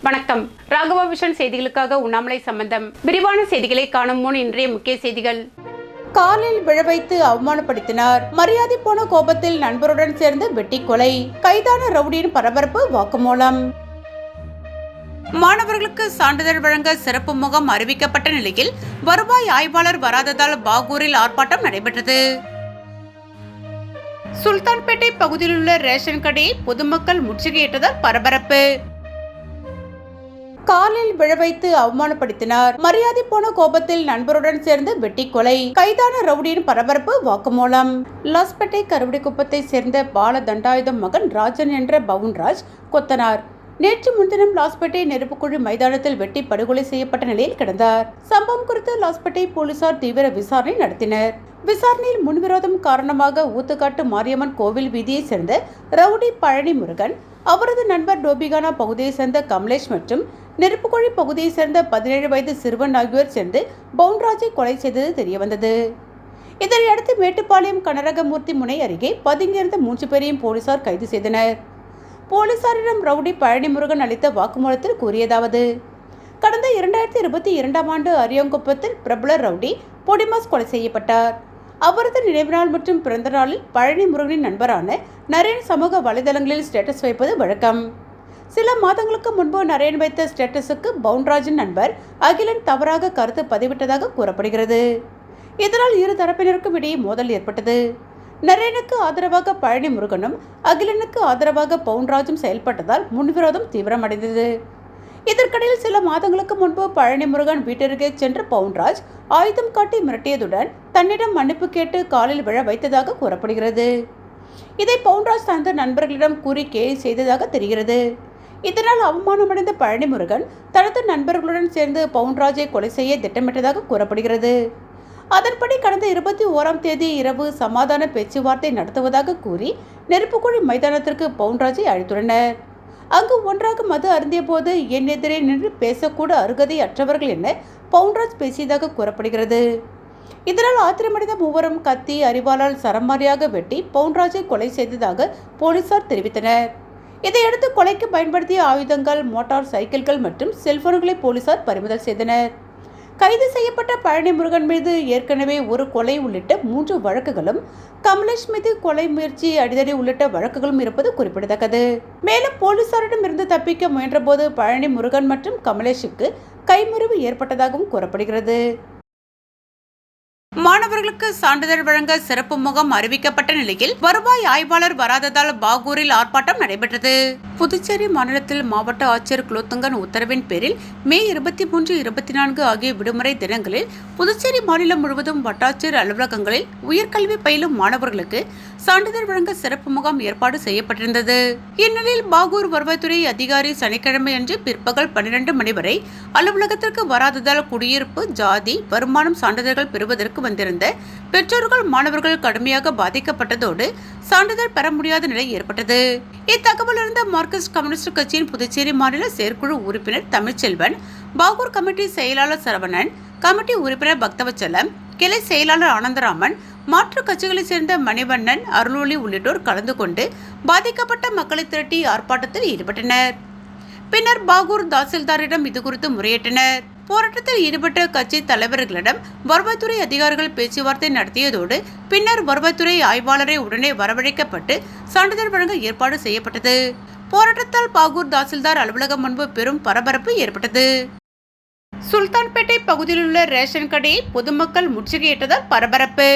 வணக்கம். ராகவா விஷன் செய்திகளுக்காக உண்ணாமலை சம்பந்தம். விரிவான செய்திகளை காணும் முன் இன்றைய முக்கிய செய்திகள். காலில் விழ வைத்து அவமானப்படுத்தினார். மரியாதை போன கோபத்தில் நண்பருடன் சேர்ந்து வெட்டி கொலை. கைதான ரவுடியின் பரபரப்பு வாக்குமூலம். மாணவர்களுக்கு சான்றிதழ் வழங்க சிறப்பு முகாம் அறிவிக்கப்பட்ட நிலையில் வருவாய் ஆய்வாளர் வராததால் பாகூரில் ஆர்ப்பாட்டம் நடைபெற்றது. சுல்தான்பேட்டை பகுதியில் உள்ள ரேஷன் கடையை பொதுமக்கள் முற்றுகையிட்டதால் பரபரப்பு. காலில் விழ வைத்து அவமானப்படுத்தினார். மரியாதை போன கோபத்தில் நண்பருடன் சேர்ந்து வெட்டி கொலை. கைதான ரவுடியின் பரபரப்பு வாக்குமூலம். லாஸ்பேட்டை கருவடிக்குப்பத்தை சேர்ந்த பால தண்டாயுதம் மகன் ராஜன் என்ற பவுன்ராஜ் கொத்தனார் நேற்று முன்தினம் லாஸ்பேட்டை நெருப்புக்குழி மைதானத்தில் வெட்டி படுகொலை செய்யப்பட்ட நிலையில் கிடந்தார். சம்பவம் குறித்து லாஸ்பேட்டை போலீசார் தீவிர விசாரணை நடத்தினர். விசாரணையில் முன்விரோதம் காரணமாக ஊத்துக்காட்டு மாரியம்மன் கோவில் வீதியை சேர்ந்த ரவுடி பழனி முருகன், அவரது நண்பர் டோபிகானா பகுதியை சேர்ந்த கமலேஷ் மற்றும் நெருப்புக்குழி பகுதியை சேர்ந்த 17 வயது சிறுவன் ஆகியோர் சேர்ந்து பவுன்ராஜை கொலை செய்தது தெரியவந்தது. இதனையடுத்து மேட்டுப்பாளையம் கனரகமூர்த்தி முனை அருகே பதுங்கியிருந்த 3 பேரையும் போலீசார் கைது செய்தனர். போலீசாரிடம் ரவுடி பழனி முருகன் அளித்த வாக்குமூலத்தில் கூறியதாவது: கடந்த 2022ஆம் ஆண்டு அரியாங்குப்பத்தில் பிரபல ரவுடி பொடிமாஸ் கொலை செய்யப்பட்டார். அவரது நினைவு நாள் மற்றும் பிறந்த நாளில் பழனி முருகனின் நண்பரான நரேன் சமூக வலைதளங்களில் ஸ்டேட்டஸ் வைப்பது வழக்கம். சில மாதங்களுக்கு முன்பு நரேன் வைத்த ஸ்டேட்டஸுக்கு பவுன்ராஜின் நண்பர் அகிலன் தவறாக கருத்து பதிவிட்டதாக கூறப்படுகிறது. இதனால் இரு தரப்பினருக்கும் இடையே மோதல் ஏற்பட்டது. நரேனுக்கு ஆதரவாக பழனி முருகனும் அகிலனுக்கு ஆதரவாக பவுன்ராஜும் செயல்பட்டதால் முன்விரோதம் தீவிரமடைந்தது. இதற்கிடையில் சில மாதங்களுக்கு முன்பு பழனி முருகன் வீட்டிற்கே சென்று பவுன்ராஜ் ஆயுதம் காட்டி மிரட்டியதுடன் தன்னிடம் மன்னிப்பு கேட்டு காலில் விழ வைத்ததாக கூறப்படுகிறது. இதை பவுன்ராஜ் தனது நண்பர்களிடம் கூறி கேலி செய்ததாக தெரிகிறது. இதனால் அவமானமடைந்த பழனி முருகன் தனது நண்பர்களுடன் சேர்ந்து பவுன்ராஜை கொலை செய்ய திட்டமிட்டதாக கூறப்படுகிறது. அதன்படி கடந்த 21ஆம் தேதி இரவு சமாதான பேச்சுவார்த்தை நடத்துவதாக கூறி நெருப்புக்குழி மைதானத்திற்கு பவுன்ராஜை அழைத்துள்ளனர். அங்கு ஒன்றாக மது அருந்திய போது என் எதிரே நின்று பேசக்கூட அருகதை அற்றவர்கள் என பவுன்ராஜ் பேசியதாக கூறப்படுகிறது. இதனால் ஆத்திரமடைந்த மூவரும் கத்தி அரிவாளால் சரமாரியாக வெட்டி பவுன்ராஜை கொலை செய்ததாக போலீசார் தெரிவித்தனர். இதையடுத்து கொலைக்கு பயன்படுத்திய ஆயுதங்கள், மோட்டார் சைக்கிள்கள் மற்றும் செல்போன்களை போலீசார் பறிமுதல் செய்தனர். கைது செய்யப்பட்ட பழனி முருகன் மீது ஏற்கனவே ஒரு கொலை உள்ளிட்ட 3 வழக்குகளும், கமலேஷ் மீது கொலை முயற்சி, அடிதடி உள்ளிட்ட வழக்குகளும் இருப்பது குறிப்பிடத்தக்கது. மேலும் போலீசாரிடம் இருந்து தப்பிக்க முயன்றபோது பழனி முருகன் மற்றும் கமலேஷுக்கு கைமுறிவு ஏற்பட்டதாகவும் கூறப்படுகிறது. மாணவர்களுக்கு சான்றிதழ் வழங்க சிறப்பு முகாம் அறிவிக்கப்பட்ட நிலையில் வருவாய் ஆய்வாளர் வராததால் பாகூரில் ஆர்ப்பாட்டம் நடைபெற்றது. புதுச்சேரி மாநிலத்தில் மாவட்ட ஆட்சியர் குலோத்துங்கன் உத்தரவின் பேரில் மே 23, 24 ஆகிய விடுமுறை தினங்களில் புதுச்சேரி மாநிலம் முழுவதும் வட்டாட்சியர் அலுவலகங்களில் உயர்கல்வி பயிலும் மாணவர்களுக்கு சான்றிதழ் வழங்க சிறப்பு முகாம் ஏற்பாடு செய்யப்பட்டிருந்தது. இந்நிலையில் பாகூர் வருவாய்த்துறை அதிகாரி சனிக்கிழமை அன்று பிற்பகல் 12 மணி வரை அலுவலகத்திற்கு வராததால் குடியிருப்பு, ஜாதி, வருமானம் சான்றிதழ்கள் பெறுவதற்கு வந்திருந்த பெற்றோர்கள், மாணவர்கள் கடுமையாக பாதிக்கப்பட்டதோடு சான்றிதழ் பெற முடியாத நிலை ஏற்பட்டது. இத்தகவல் இருந்த மார்க்சிஸ்ட் கம்யூனிஸ்ட் கட்சியின் புதுச்சேரி மாநில செயற்குழு உறுப்பினர் தமிழ்ச்செல்வன், பாகூர் கமிட்டி செயலாளர் சரவணன், கமிட்டி உறுப்பினர் பக்தவச்சலம், கிளை செயலாளர் ஆனந்தராமன், மாற்று கட்சிகளைச் சேர்ந்த மணிவண்ணன், அருளொளி உள்ளிட்டோர் கலந்து கொண்டு பாதிக்கப்பட்ட மக்களை திரட்டி ஆர்ப்பாட்டத்தில் ஈடுபட்டனர். பின்னர் பாகூர் தாசில்தாரிடம் இதுகுறித்து முறையிட்டனர். போராட்டத்தில் ஈடுபட்ட கட்சி தலைவர்களிடம் வருவாய்த்துறை அதிகாரிகள் பேச்சுவார்த்தை நடத்தியதோடு பின்னர் வருவாய்த்துறை ஆய்வாளரை உடனே வரவழைக்கப்பட்டு சான்றிதழ் வழங்க ஏற்பாடு செய்யப்பட்டது. போராட்டத்தால் பாகூர் தாசில்தார் அலுவலகம் முன்பு பெரும் பரபரப்பு ஏற்பட்டது. சுல்தான்பேட்டை பகுதியில் உள்ள ரேஷன் கடையை பொதுமக்கள் முற்றுகையிட்டதால் பரபரப்பு.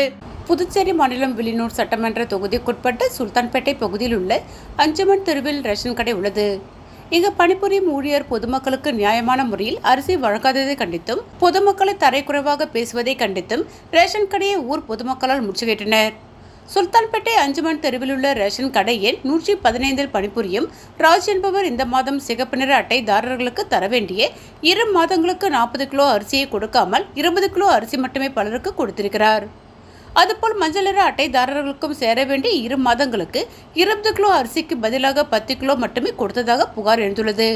புதுச்சேரி மாநிலம் வில்லியனூர் சட்டமன்ற தொகுதிக்குட்பட்ட சுல்தான்பேட்டை பகுதியில் உள்ள அஞ்சமன் தெருவில் ரேஷன் கடை உள்ளது. இங்கு பணிபுரியும் ஊழியர் பொதுமக்களுக்கு நியாயமான முறையில் அரிசி வழங்காததை கண்டித்தும், பொதுமக்களை தரைக்குறைவாக பேசுவதை கண்டித்தும் ரேஷன் கடையை ஊர் பொதுமக்களால் முற்றுகையிட்டனர். சுல்தான்பேட்டை அஞ்சமன் தெருவில் உள்ள ரேஷன் கடை எண் 115 பணிபுரியும் ராஜ் என்பவர் இந்த மாதம் சிகப்பு நிற அட்டைதாரர்களுக்கு தர வேண்டிய 2 மாதங்களுக்கு 40 கிலோ அரிசியை கொடுக்காமல் 20 கிலோ அரிசி மட்டுமே பலருக்கு கொடுத்திருக்கிறார். அதுபோல் மஞ்சள் நிற அட்டைதாரர்களுக்கும் சேர வேண்டிய 2 மாதங்களுக்கு 20 கிலோ அரிசிக்கு பதிலாக 10 கிலோ மட்டுமே கொடுத்ததாக புகார் எழுந்துள்ளது.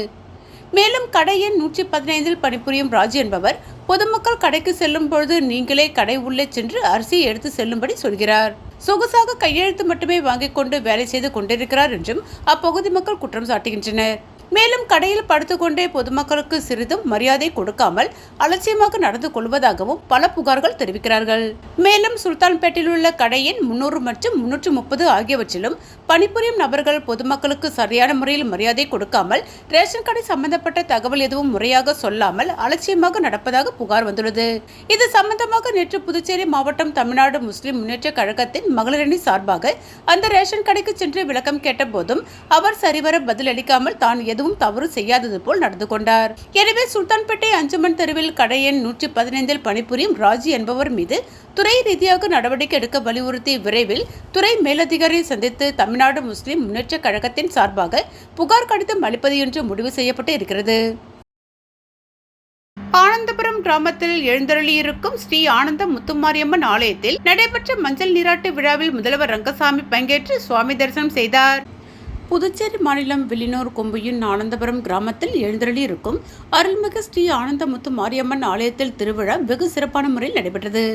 மேலும் கடை எண் 115 பணிபுரியும் ராஜ் என்பவர் பொதுமக்கள் கடைக்கு செல்லும் பொழுது நீங்களே கடை உள்ளே சென்று அரிசியை எடுத்து செல்லும்படி சொல்கிறார். சொகுசாக கையெழுத்து மட்டுமே வாங்கிக் கொண்டு வேலை செய்து கொண்டிருக்கிறார் என்றும் அப்பகுதி மக்கள் குற்றம் சாட்டுகின்றனர். மேலும் கடையில் படுத்துக்கொண்டே பொதுமக்களுக்கு சிறிதும் மரியாதை கொடுக்காமல் அலட்சியமாக நடந்து கொள்வதாகவும் பல புகார்கள் தெரிவிக்கிறார்கள். மேலும் சுல்தான்பேட்டையில் உள்ள கடையின் 300 மற்றும் 330 ஆகியவற்றிலும் பணிபுரியும் நபர்கள் பொதுமக்களுக்கு சரியான முறையில் மரியாதை கொடுக்காமல் ரேஷன் கடை சம்பந்தப்பட்ட தகவல் எதுவும் முறையாக சொல்லாமல் அலட்சியமாக நடப்பதாக புகார் வந்துள்ளது. இது சம்பந்தமாக நேற்று புதுச்சேரி மாவட்டம் தமிழ்நாடு முஸ்லிம் முன்னேற்ற கழகத்தின் மகளிரணி சார்பாக அந்த ரேஷன் கடைக்கு சென்று விளக்கம் கேட்ட போதும் அவர் சரிவர பதிலளிக்காமல் தான் எதுவும் தவறு செய்யாதது போல் நடந்து கொண்டார். எனவே சுல்தான்பேட்டை அஞ்சமன் தெருவில் கடை எண் 115 பணிபுரியும் ராஜி என்பவர் மீது துறை ரீதியாக நடவடிக்கை எடுக்க வலியுறுத்தி விரைவில் துறை மேலதிகாரியை சந்தித்து தமிழ்நாடு முஸ்லிம் முன்னேற்ற கழகத்தின் சார்பாக புகார் கடிதம் அளிப்பது என்று முடிவு செய்யப்பட்டு இருக்கிறது. ஆனந்தபுரம் கிராமத்தில் எழுந்தருளியிருக்கும் ஸ்ரீ ஆனந்த முத்துமாரியம்மன் ஆலயத்தில் நடைபெற்ற மஞ்சள் நீராட்டு விழாவில் முதல்வர் ரங்கசாமி பங்கேற்று சுவாமி தரிசனம் செய்தார். புதுச்சேரி மாநிலம் வில்லியனூர் கொம்புயின் ஆனந்தபுரம் கிராமத்தில் எழுந்தருளியிருக்கும் அருள்மிகு ஸ்ரீ ஆனந்தமுத்து மாரியம்மன் ஆலயத்தில் திருவிழா வெகு சிறப்பான முறையில் நடைபெற்றது.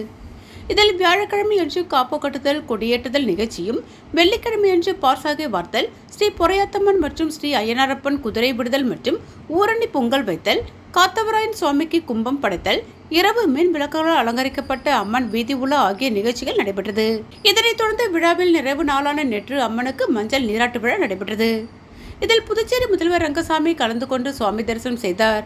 இதில் வியாழக்கிழமையன்று காப்பு கட்டுதல், கொடியேற்றுதல் நிகழ்ச்சியும், வெள்ளிக்கிழமையன்று பார்சாகை வார்த்தல், ஸ்ரீ பொறையாத்தம்மன் மற்றும் ஸ்ரீ ஐயனாரப்பன் குதிரை விடுதல் மற்றும் ஊரணி பொங்கல் வைத்தல், காத்தவராயன் சுவாமிக்கு கும்பம் படைத்தல், இரவு மின் விளக்குகளால் அலங்கரிக்கப்பட்ட அம்மன் வீதி உலா ஆகிய நிகழ்ச்சிகள் நடைபெற்றது. இதனைத் தொடர்ந்து விழாவில் நிறைவு நாளான நேற்று அம்மனுக்கு மஞ்சள் நீராட்டு விழா நடைபெற்றது. இதில் புதுச்சேரி முதல்வர் ரங்கசாமி கலந்து கொண்டு சுவாமி தரிசனம் செய்தார்.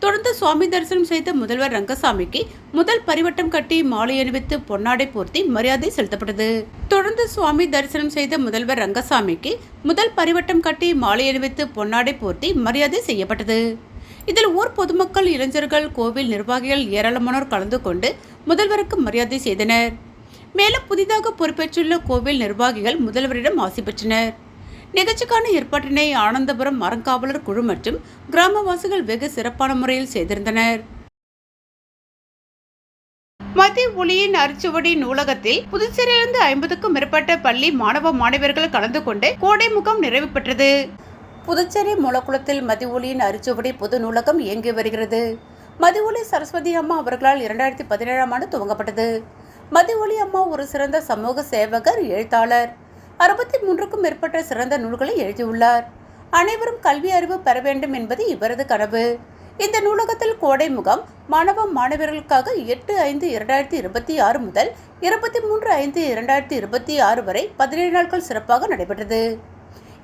தொடர்ந்து சுவாமி தரிசனம் செய்த முதல்வர் ரங்கசாமிக்கு முதல் பரிவட்டம் கட்டி மாலை அணிவித்து பொன்னாடை போர்த்தி மரியாதை செலுத்தப்பட்டது. தொடர்ந்து சுவாமி தரிசனம் செய்த முதல்வர் ரங்கசாமிக்கு முதல் பரிவட்டம் கட்டி மாலை அணிவித்து பொன்னாடை போர்த்தி மரியாதை செய்யப்பட்டது. இதில் ஊர் பொதுமக்கள், இளைஞர்கள், கோவில் நிர்வாகிகள் ஏராளமானோர் கலந்து கொண்டு முதல்வருக்கு மரியாதை செய்தனர். மேலும் புதிதாக பொறுப்பேற்றுள்ள கோவில் நிர்வாகிகள் முதல்வரிடம் ஆசி பெற்றனர். நிகழ்ச்சிக்கான ஏற்பாட்டினை ஆனந்தபுரம் அறங்காவலர் குழு மற்றும் கிராமவாசிகள் வெகு சிறப்பான முறையில் செய்திருந்தனர். மத்திய ஒளியின் அரிச்சுவடி நூலகத்தில் புதுச்சேரியிலிருந்து 50க்கும் மேற்பட்ட பள்ளி மாணவ மாணவியர்கள் கலந்து கொண்டு கோடை முகாம் நிறைவு பெற்றது. புதுச்சேரி மூலக்குளத்தில் மத்திய ஒளியின் அரிச்சுவடி பொது நூலகம் இயங்கி வருகிறது. மத்திய ஒளி சரஸ்வதி அம்மா அவர்களால் 2017ஆம் ஆண்டு துவங்கப்பட்டது. மத்திய ஒளி அம்மா ஒரு சிறந்த சமூக சேவகர், எழுத்தாளர். 63க்கும் மேற்பட்ட சிறந்த நூல்களை எழுதியுள்ளார். அனைவரும் கல்வி அறிவு பெற வேண்டும் என்பது இவரது கனவு. இந்த நூலகத்தில் கோடை முகாம் மாணவ மாணவர்களுக்காக 8/5/2026 முதல் 23/5/2026 வரை 17 நாட்கள் சிறப்பாக நடைபெற்றது.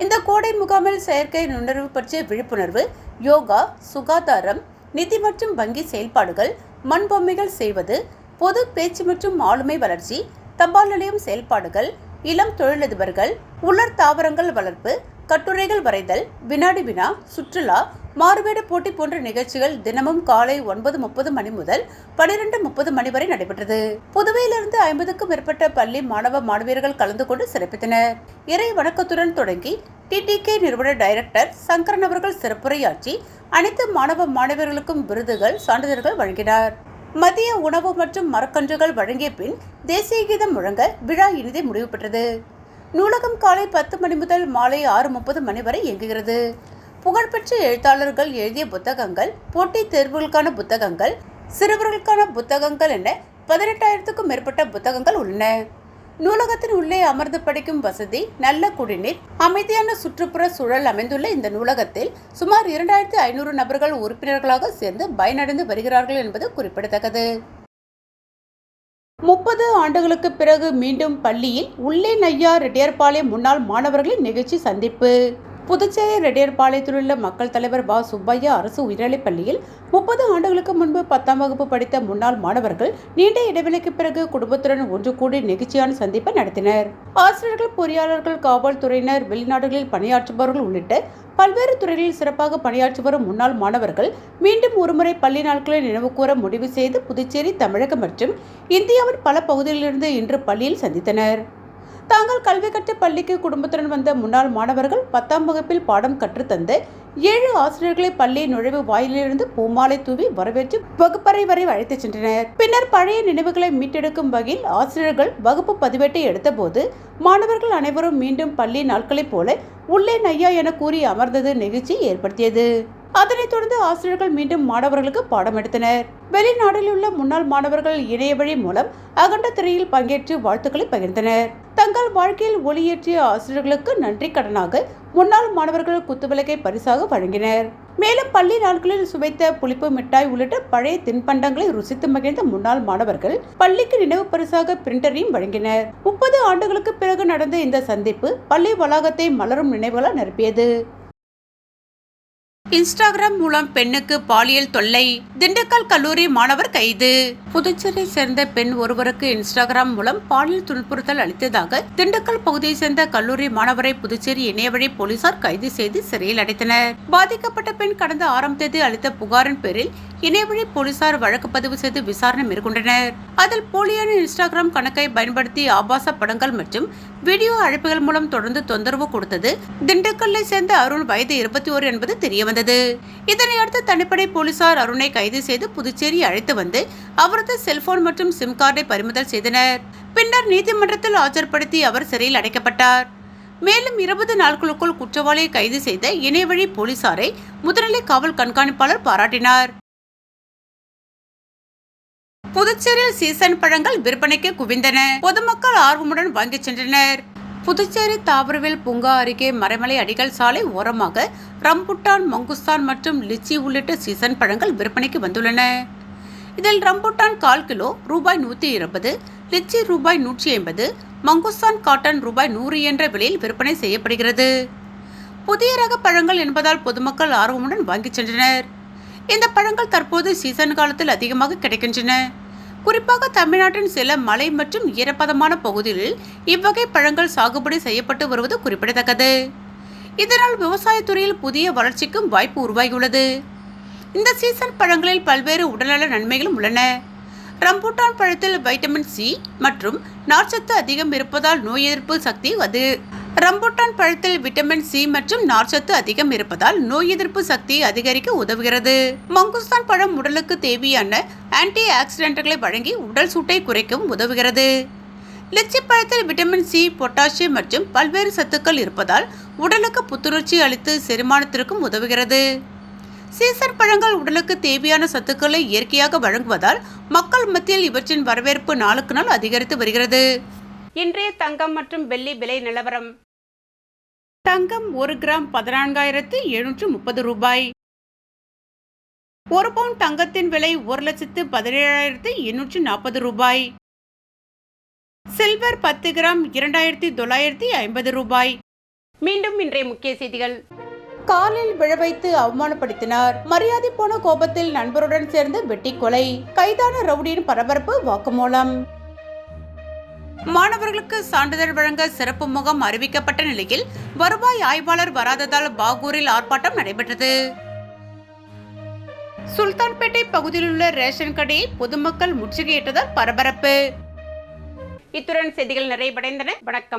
இந்த கோடை முகாமில் செயற்கை நுண்ணறிவு பற்றிய விழிப்புணர்வு, யோகா, சுகாதாரம், நிதி மற்றும் வங்கி செயல்பாடுகள், மண் பொம்மைகள் செய்வது, பொது பேச்சு மற்றும் ஆளுமை வளர்ச்சி, தபால் நிலையம் செயல்பாடுகள், இளம் தொழிலதிபர்கள், உலர் தாவரங்கள் வளர்ப்பு, கட்டுரைகள் வரைதல், வினாடி வினா, சுற்றுலா, மாறுவேட போட்டி போன்ற நிகழ்ச்சிகள் தினமும் காலை 9:30 மணி முதல் 12:30 மணி வரை நடைபெற்றது. புதுவையிலிருந்து 50க்கும் மேற்பட்ட பள்ளி மாணவ மாணவியர்கள் கலந்து கொண்டு சிறப்பித்தனர். இறை வணக்கத்துடன் தொடங்கி TTK நிறுவன டைரக்டர் சங்கரன் அவர்கள் சிறப்புரையாற்றி அனைத்து மாணவ மாணவியர்களுக்கும் விருதுகள், சான்றிதழ்கள் வழங்கினார். மதிய உணவு மற்றும் மரக்கன்றுகள் வழங்கிய பின் தேசிய கீதம் முழங்க விழா இனிதே முடிவு பெற்றது. நூலகம் காலை 10 மணி முதல் மாலை 6:30 மணி வரை இயங்குகிறது. புகழ்பெற்ற எழுத்தாளர்கள் எழுதிய புத்தகங்கள், போட்டித் தேர்வுகளுக்கான புத்தகங்கள், சிறுவர்களுக்கான புத்தகங்கள் என 18,000க்கும் மேற்பட்ட புத்தகங்கள் உள்ளன. நூலகத்தின் உள்ளே அமர்ந்து படிக்கும் வசதி, நல்ல குடிநீர், அமைதியான சுற்றுப்புற சூழல் அமைந்துள்ள இந்த நூலகத்தில் சுமார் 2,500 நபர்கள் உறுப்பினர்களாக சேர்ந்து பயனடைந்து வருகிறார்கள் என்பது குறிப்பிடத்தக்கது. 30 ஆண்டுகளுக்கு பிறகு மீண்டும் பள்ளியில் உள்ளே நையா ரெட்டியார்பாளையம் முன்னாள் மாணவர்களின் நிகழ்ச்சி சந்திப்பு. புதுச்சேரி ரெட்டியார்பாளையத்தில் உள்ள மக்கள் தலைவர் வ. சுப்பையா அரசு உயர்நிலைப் பள்ளியில் 30 ஆண்டுகளுக்கு முன்பு 10ஆம் வகுப்பு படித்த முன்னாள் மாணவர்கள் நீண்ட இடைவெளிக்கு பிறகு குடும்பத்துடன் ஒன்று கூடி நெகிழ்ச்சியான சந்திப்பை நடத்தினர். ஆசிரியர்கள், பொறியாளர்கள், காவல்துறையினர், வெளிநாடுகளில் பணியாற்றுபவர்கள் உள்ளிட்ட பல்வேறு துறைகளில் சிறப்பாக பணியாற்றி வரும் முன்னாள் மாணவர்கள் மீண்டும் ஒருமுறை பள்ளி நாட்களை நினைவுகூர முடிவு செய்து புதுச்சேரி, தமிழகம் மற்றும் இந்தியாவின் பல பகுதிகளிலிருந்து இன்று பள்ளியில் சந்தித்தனர். தாங்கள் கல்வி கற்ற பள்ளிக்கு குடும்பத்துடன் வந்த முன்னாள் மாணவர்கள் 10ஆம் வகுப்பில் பாடம் கற்றுத்தந்த 7 ஆசிரியர்களை பள்ளி நுழைவு வாயிலிருந்து பூமாலை தூவி வரவேற்று வகுப்பறை வரை அழைத்துச் சென்றனர். பின்னர் பழைய நினைவுகளை மீட்டெடுக்கும் வகையில் ஆசிரியர்கள் வகுப்பு பதிவேட்டை எடுத்தபோது மாணவர்கள் அனைவரும் மீண்டும் பள்ளி நாட்களைப் போல உள்ளே நையா என கூறி அமர்ந்தது நிகழ்ச்சி ஏற்படுத்தியது. அதனைத் தொடர்ந்து ஆசிரியர்கள் மீண்டும் மாணவர்களுக்கு பாடம் எடுத்தனர். வெளிநாட்டில் உள்ள முன்னாள் மாணவர்கள் இணைய வழி மூலம் அகண்ட திரையில் பங்கேற்று வாழ்த்துக்களை பகிர்ந்தனர். தங்கள் வாழ்க்கையில் ஒளியேற்றிய ஆசிரியர்களுக்கு நன்றி கடனாக முன்னாள் மாணவர்கள் குத்துவிளக்கை பரிசாக வழங்கினர். மேலும் பள்ளி நாட்களில் சுவைத்த புளிப்பு மிட்டாய் உள்ளிட்ட பழைய தின்பண்டங்களை ருசித்து மகிழ்ந்த முன்னாள் மாணவர்கள் பள்ளிக்கு நினைவு பரிசாக பிரிண்டரையும் வழங்கினர். 30 ஆண்டுகளுக்கு பிறகு நடந்த இந்த சந்திப்பு பள்ளி வளாகத்தை மலரும் நினைவுகளால் நிரப்பியது. இன்ஸ்டாகிராம் மூலம் பெண்ணுக்கு பாலியல் தொல்லை, திண்டுக்கல் கல்லூரி மாணவர் கைது. புதுச்சேரியை சேர்ந்த பெண் ஒருவருக்கு இன்ஸ்டாகிராம் மூலம் பாலியல் துன்புறுத்தல் அளித்ததாக திண்டுக்கல் பகுதியை சேர்ந்த கல்லூரி மாணவரை புதுச்சேரி இணையவழி போலீசார் கைது செய்து சிறையில் அடைத்தனர். பாதிக்கப்பட்ட பெண் கடந்த 6ஆம் தேதி அளித்த புகாரின் பேரில் இணையவழி போலீசார் வழக்கு பதிவு செய்து விசாரணை மேற்கொண்டனர். அதில் போலியான இன்ஸ்டாகிராம் கணக்கை பயன்படுத்தி ஆபாச படங்கள் மற்றும் வீடியோ அழைப்புகள் மூலம் தொடர்ந்து தொந்தரவு கொடுத்தது திண்டுக்கல்லை சேர்ந்த அருண் வயது 21 என்பது தெரியவந்தது. இதனையடுத்து தனிப்படை போலீசார் அருணை கைது செய்து புதுச்சேரி அழைத்து வந்து அவரது செல்போன் மற்றும் சிம் கார்டை பறிமுதல் செய்தனர். பின்னர் நீதிமன்றத்தில் ஆஜர்படுத்தி அவர் சிறையில் அடைக்கப்பட்டார். மேலும் 20 நாட்களுக்குள் குற்றவாளியை கைது செய்த இணையவழி போலீசாரை முதுநிலை காவல் கண்காணிப்பாளர் பாராட்டினார். புதுச்சேரியில் சீசன் பழங்கள் விற்பனைக்கு குவிந்தன. பொதுமக்கள் ஆர்வமுடன் வாங்கி சென்றனர். புதுச்சேரி தாவரவியல் பூங்கா அருகே மறைமலை அடிகள் சாலை ஓரமாக ரம்புட்டான், மங்குஸ்தான் மற்றும் லிச்சி உள்ளிட்ட சீசன் பழங்கள் விற்பனைக்கு வந்துள்ளன. இதில் ரம்புட்டான் 1/4 கிலோ ரூபாய் 120, லிச்சி ரூபாய் 150, மங்குஸ்தான் காட்டன் ரூபாய் 100 என்ற விலையில் விற்பனை செய்யப்படுகிறது. புதிய ரக பழங்கள் என்பதால் பொதுமக்கள் ஆர்வமுடன் வாங்கி சென்றனர். இந்த பழங்கள் தற்போது சீசன் காலத்தில் அதிகமாக கிடைக்கின்றன. குறிப்பாக தமிழ்நாட்டின் சில மலை மற்றும் ஈரப்பதமான பகுதிகளில் இவ்வகை பழங்கள் சாகுபடி செய்யப்பட்டு வருவது குறிப்பிடத்தக்கது. இதனால் விவசாயத்துறையில் புதிய வளர்ச்சிக்கும் வாய்ப்பு உருவாகியுள்ளது. இந்த சீசன் பழங்களில் பல்வேறு உடல்நல நன்மைகளும் உள்ளன. ரம்பூட்டான் பழத்தில் வைட்டமின் சி மற்றும் நார்ச்சத்து அதிகம் இருப்பதால் நோய் எதிர்ப்பு சக்தி ரம்பூட்டான் பழத்தில் விட்டமின் சி மற்றும் நார்ச்சத்து அதிகம் இருப்பதால் நோய் எதிர்ப்பு சக்தியை அதிகரிக்க உதவுகிறது. மங்குஸ்தான் பழம் உடலுக்கு தேவையான ஆன்டி ஆக்சிடென்ட்களை வழங்கி உடல் சூட்டை குறைக்கவும் உதவுகிறது. லிச்சி பழத்தில் விட்டமின் சி, பொட்டாசியம் மற்றும் பல்வேறு சத்துக்கள் இருப்பதால் உடலுக்கு புத்துணர்ச்சி அளித்து செரிமானத்திற்கும் உதவுகிறது. சீசன் பழங்கள் உடலுக்கு தேவையான சத்துக்களை இயற்கையாக வழங்குவதால் மக்கள் மத்தியில் இவற்றின் வரவேற்பு நாளுக்கு நாள் அதிகரித்து வருகிறது. இன்றைய தங்கம் மற்றும் வெள்ளி விலை நிலவரம். தங்கம் 1 கிராம் 14,730 ரூபாய். 1 பவுன் தங்கத்தின் விலை 1,17,840 ரூபாய். சில்வர் 10 கிராம் 2,950 ரூபாய். மீண்டும் இன்றைய முக்கிய செய்திகள். காலில் விழ வைத்து அவமானப்படுத்தினார். மரியாதை போன கோபத்தில் நண்பருடன் சேர்ந்து வெட்டி கொலை. கைதான ரவுடியின் பரபரப்பு வாக்குமூலம். மாணவர்களுக்கு சான்றிதழ் வழங்க சிறப்பு முகாம் அறிவிக்கப்பட்ட நிலையில் வருவாய் ஆய்வாளர் வராததால் பாகூரில் ஆர்ப்பாட்டம் நடைபெற்றது. சுல்தான்பேட்டை பகுதியில் உள்ள ரேஷன் கடையை பொதுமக்கள் முற்றுகையிட்டதால் பரபரப்பு. இத்துடன் செய்திகள் நிறைவடைந்தன. வணக்கம்.